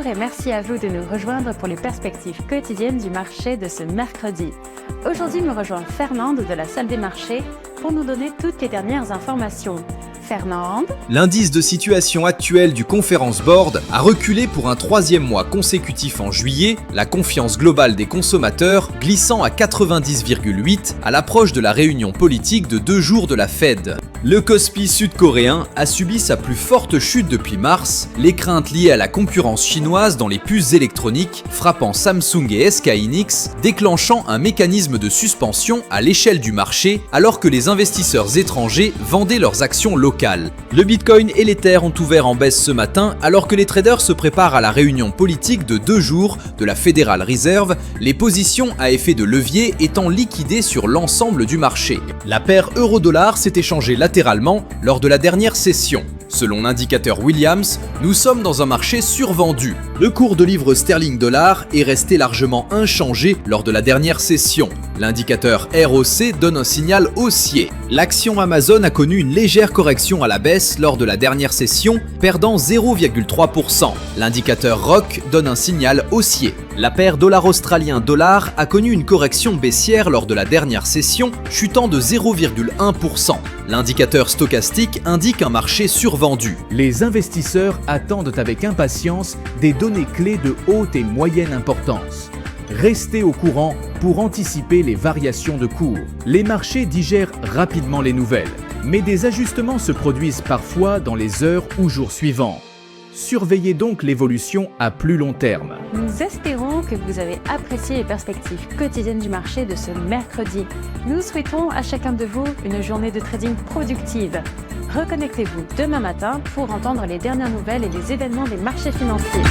Bonjour et merci à vous de nous rejoindre pour les perspectives quotidiennes du marché de ce mercredi. Aujourd'hui me rejoint Fernande de la salle des marchés pour nous donner toutes les dernières informations. Fernande. L'indice de situation actuel du Conference Board a reculé pour un troisième mois consécutif en juillet, la confiance globale des consommateurs glissant à 90,8 à l'approche de la réunion politique de 2 jours de la Fed. Le Kospi sud-coréen a subi sa plus forte chute depuis mars, les craintes liées à la concurrence chinoise dans les puces électroniques frappant Samsung et SK Hynix, déclenchant un mécanisme de suspension à l'échelle du marché alors que les investisseurs étrangers vendaient leurs actions locales. Le Bitcoin et l'Ether ont ouvert en baisse ce matin alors que les traders se préparent à la réunion politique de 2 jours de la Federal Reserve, les positions à effet de levier étant liquidées sur l'ensemble du marché. La paire euro-dollar s'est échangée latéralement lors de la dernière session. Selon l'indicateur Williams, nous sommes dans un marché survendu. Le cours de livre sterling-dollar est resté largement inchangé lors de la dernière session. L'indicateur ROC donne un signal haussier. L'action Amazon a connu une légère correction à la baisse lors de la dernière session, perdant 0,3%. L'indicateur ROC donne un signal haussier. La paire dollar australien-dollar a connu une correction baissière lors de la dernière session, chutant de 0,1%. L'indicateur stochastique indique un marché survendu. Les investisseurs attendent avec impatience des données clés de haute et moyenne importance. Restez au courant pour anticiper les variations de cours. Les marchés digèrent rapidement les nouvelles, mais des ajustements se produisent parfois dans les heures ou jours suivants. Surveillez donc l'évolution à plus long terme. Nous espérons que vous avez apprécié les perspectives quotidiennes du marché de ce mercredi. Nous souhaitons à chacun de vous une journée de trading productive. Reconnectez-vous demain matin pour entendre les dernières nouvelles et les événements des marchés financiers.